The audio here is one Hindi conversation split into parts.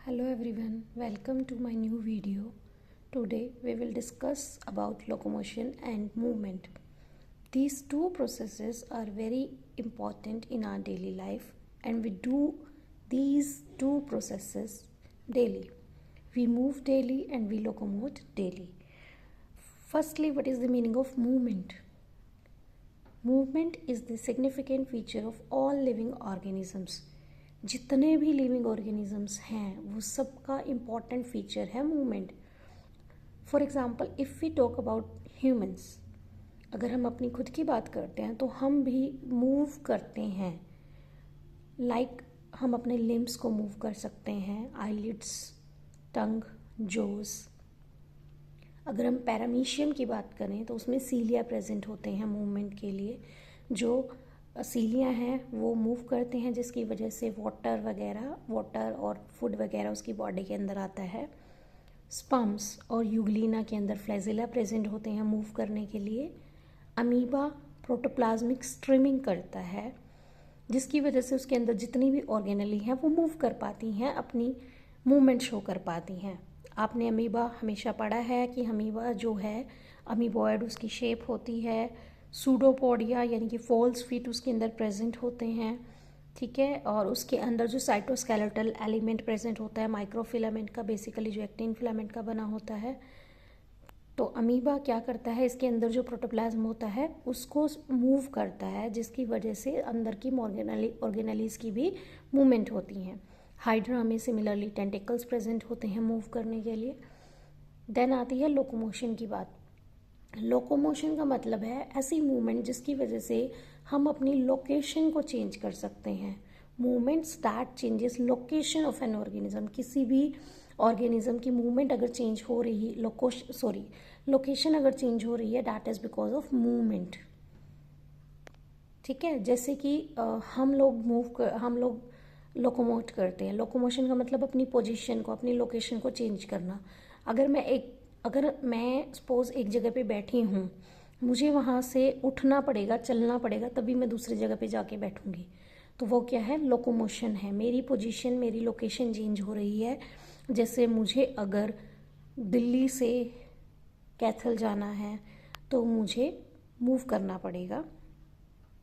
Hello everyone, welcome to my new video. Today we will discuss about locomotion and movement. These two processes are very important in our daily life and we do these two processes daily. We move daily and we locomote daily. Firstly, what is the meaning of movement? Movement is the significant feature of all living organisms. जितने भी लिविंग ऑर्गेनिजम्स हैं वो सबका इम्पॉर्टेंट फीचर है movement. For example if we talk about humans, अगर हम अपनी खुद की बात करते हैं तो हम भी मूव करते हैं. लाइक हम अपने लिम्स को मूव कर सकते हैं, आईलिड्स, टंग, जोज. अगर हम पैरामीशियम की बात करें तो उसमें सीलिया प्रेजेंट होते हैं मूवमेंट के लिए. जो सीलियाँ हैं वो मूव करते हैं जिसकी वजह से वाटर और फूड वगैरह उसकी बॉडी के अंदर आता है. स्पम्स और यूग्लिना के अंदर फ्लैजिला प्रेजेंट होते हैं मूव करने के लिए. अमीबा प्रोटोप्लाज्मिक स्ट्रीमिंग करता है जिसकी वजह से उसके अंदर जितनी भी ऑर्गेनेली हैं वो मूव कर पाती हैं, अपनी मूवमेंट शो कर पाती हैं. आपने अमीबा हमेशा पढ़ा है कि अमीबा जो है अमीबॉयड उसकी शेप होती है. सूडोपोडिया यानी कि फॉल्स फीट उसके अंदर प्रेजेंट होते हैं, ठीक है. और उसके अंदर जो साइटोस्केलेटल एलिमेंट प्रेजेंट होता है माइक्रोफिलामेंट का, बेसिकली जो एक्टिन फिलामेंट का बना होता है. तो अमीबा क्या करता है, इसके अंदर जो प्रोटोप्लाज्म होता है उसको मूव करता है जिसकी वजह से अंदर की ऑर्गेनेलीज की भी मूवमेंट होती हैं. हाइड्रा में सिमिलरली टेंटिकल्स प्रेजेंट होते हैं मूव करने के लिए. देन आती है लोकोमोशन की बात. लोकोमोशन का मतलब है ऐसी मूवमेंट जिसकी वजह से हम अपनी लोकेशन को चेंज कर सकते हैं. Movements that changes location of an organism. किसी भी ऑर्गेनिज्म की मूवमेंट अगर चेंज हो रही लोकेशन अगर चेंज हो रही है that is because of movement, ठीक है. जैसे कि हम लोग लोकोमोट करते हैं. लोकोमोशन का मतलब अपनी पोजीशन को, अपनी लोकेशन को चेंज करना. अगर मैं सपोज एक जगह पे बैठी हूँ, मुझे वहाँ से उठना पड़ेगा, चलना पड़ेगा, तभी मैं दूसरी जगह पे जाके बैठूँगी. तो वो क्या है, लोकोमोशन है. मेरी पोजीशन, मेरी लोकेशन चेंज हो रही है. जैसे मुझे अगर दिल्ली से कैथल जाना है तो मुझे मूव करना पड़ेगा.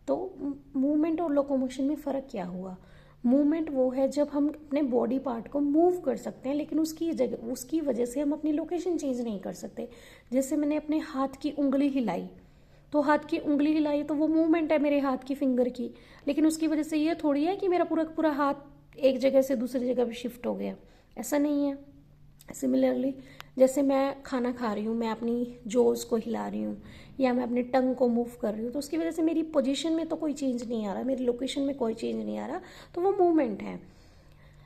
तो मूवमेंट और लोकोमोशन में फ़र्क क्या हुआ? मूवमेंट वो है जब हम अपने बॉडी पार्ट को मूव कर सकते हैं लेकिन उसकी वजह से हम अपनी लोकेशन चेंज नहीं कर सकते. जैसे मैंने अपने हाथ की उंगली हिलाई, तो हाथ की उंगली हिलाई तो वो मूवमेंट है मेरे हाथ की फिंगर की, लेकिन उसकी वजह से ये थोड़ी है कि मेरा पूरा हाथ एक जगह से दूसरी जगह पे शिफ्ट हो गया. ऐसा नहीं है. सिमिलरली जैसे मैं खाना खा रही हूँ, मैं अपनी जोज़ को हिला रही हूँ या मैं अपने टंग को मूव कर रही हूँ, तो उसकी वजह से मेरी पोजीशन में तो कोई चेंज नहीं आ रहा, मेरी लोकेशन में कोई चेंज नहीं आ रहा, तो वो मूवमेंट है.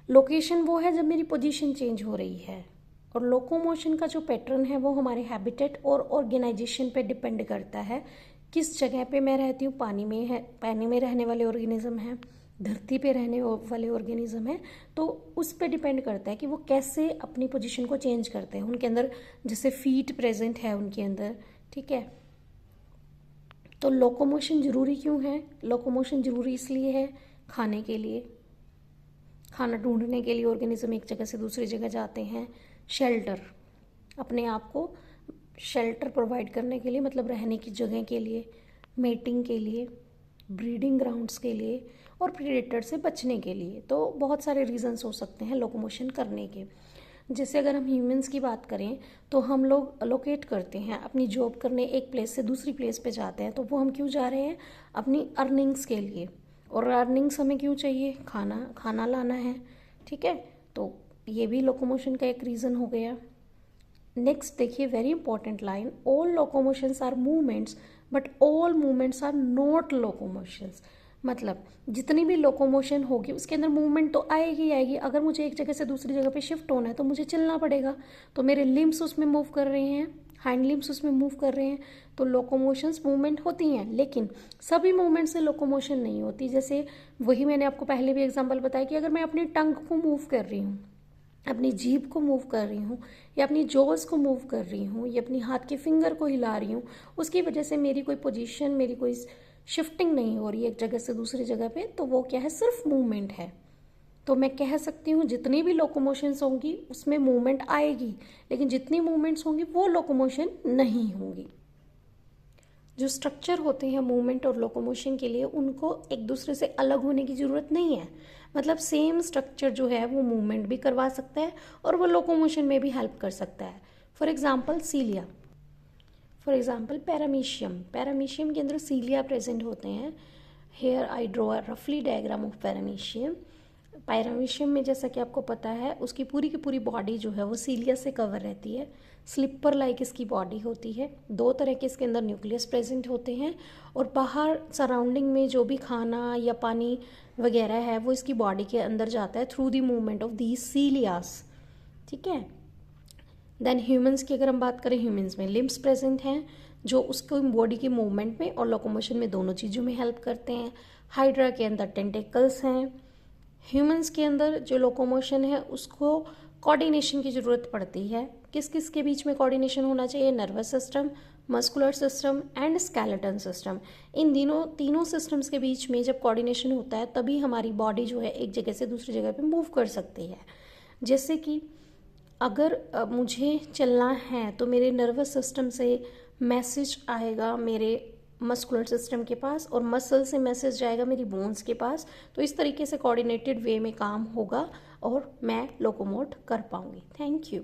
लोकेशन वो है जब मेरी पोजीशन चेंज हो रही है. और लोकोमोशन का जो पैटर्न है वो हमारे हैबिटेट और ऑर्गेनाइजेशन पे डिपेंड करता है. किस जगह पे मैं रहती हूँ, पानी में रहने वाले ऑर्गेनिज्म हैं, धरती पे रहने वाले ऑर्गेनिज्म है, तो उस पे डिपेंड करता है कि वो कैसे अपनी पोजीशन को चेंज करते हैं. उनके अंदर जैसे फीट प्रेजेंट है उनके अंदर, ठीक है. तो लोकोमोशन ज़रूरी क्यों है? लोकोमोशन ज़रूरी इसलिए है खाने के लिए, खाना ढूंढने के लिए ऑर्गेनिज्म एक जगह से दूसरी जगह जाते हैं. शेल्टर, अपने आप को शेल्टर प्रोवाइड करने के लिए, मतलब रहने की जगह के लिए, मेटिंग के लिए, ब्रीडिंग ग्राउंड्स के लिए और प्रेडेटर से बचने के लिए. तो बहुत सारे रीजंस हो सकते हैं लोकोमोशन करने के. जैसे अगर हम ह्यूमंस की बात करें तो हम लोग लोकेट करते हैं, अपनी जॉब करने एक प्लेस से दूसरी प्लेस पे जाते हैं. तो वो हम क्यों जा रहे हैं? अपनी अर्निंग्स के लिए. और अर्निंग्स हमें क्यों चाहिए? खाना लाना है, ठीक है. तो ये भी लोकोमोशन का एक रीज़न हो गया. नेक्स्ट देखिए, very important line, all locomotions are movements but all movements are not locomotions. मतलब जितनी भी लोकोमोशन होगी उसके अंदर मूवमेंट तो आएगी. अगर मुझे एक जगह से दूसरी जगह पे शिफ्ट होना है तो मुझे चलना पड़ेगा, तो मेरे लिम्स उसमें मूव कर रहे हैं, हाइंड लिम्स उसमें मूव कर रहे हैं, तो लोकोमोशंस मूवमेंट होती हैं. लेकिन सभी मूवमेंट से लोकोमोशन नहीं होती. जैसे वही मैंने आपको पहले भी एग्जांपल बताया कि अगर मैं अपनी टंग को मूव कर रही हूँ, अपनी जीभ को मूव कर रही हूँ, या अपनी जोज़ को मूव कर रही हूँ, या अपनी हाथ के फिंगर को हिला रही हूँ, उसकी वजह से मेरी कोई पोजीशन, मेरी कोई शिफ्टिंग नहीं हो रही है एक जगह से दूसरी जगह पे, तो वो क्या है, सिर्फ मूवमेंट है. तो मैं कह सकती हूँ जितनी भी लोकोमोशंस होंगी उसमें मूवमेंट आएगी, लेकिन जितनी मूवमेंट्स होंगी वो लोकोमोशन नहीं होंगी। जो स्ट्रक्चर होते हैं मूवमेंट और लोकोमोशन के लिए, उनको एक दूसरे से अलग होने की ज़रूरत नहीं है। मतलब सेम स्ट्रक्चर जो है वो मूवमेंट भी करवा सकता है और वो लोकोमोशन में भी हेल्प कर सकता है। For example cilia, for example paramecium के अंदर सीलिया प्रेजेंट होते हैं। हेयर आई ड्रॉ अ रफली डायग्राम ऑफ पैरामीशियम में जैसा कि आपको पता है उसकी पूरी की पूरी बॉडी जो है वो सीलिया से कवर रहती है। स्लिपर लाइक इसकी बॉडी होती है। 2 तरह के इसके अंदर न्यूक्लियस प्रेजेंट होते हैं और बाहर सराउंडिंग में जो भी खाना या पानी वगैरह है वो इसकी बॉडी के अंदर जाता है through the movement of these सीलियास। ठीक है। देन ह्यूमंस की अगर हम बात करें, ह्यूमंस में लिम्स प्रेजेंट हैं जो उसको बॉडी की मूवमेंट में और लोकोमोशन में दोनों चीज़ों में हेल्प करते हैं। हाइड्रा के अंदर टेंटेकल्स हैं। ह्यूमंस के अंदर जो लोकोमोशन है उसको कोऑर्डिनेशन की ज़रूरत पड़ती है। किस किस के बीच में कोऑर्डिनेशन होना चाहिए? Nervous system, muscular system and skeleton system. इन तीनों सिस्टम्स के बीच में जब कोऑर्डिनेशन होता है तभी हमारी बॉडी जो है एक जगह से दूसरी जगह पे मूव कर सकती है। जैसे कि अगर मुझे चलना है तो मेरे नर्वस सिस्टम से मैसेज आएगा मेरे मस्कुलर सिस्टम के पास और मसल से मैसेज जाएगा मेरी बोन्स के पास। तो इस तरीके से कोऑर्डिनेटेड वे में काम होगा और मैं लोकोमोट कर पाऊंगी। Thank you.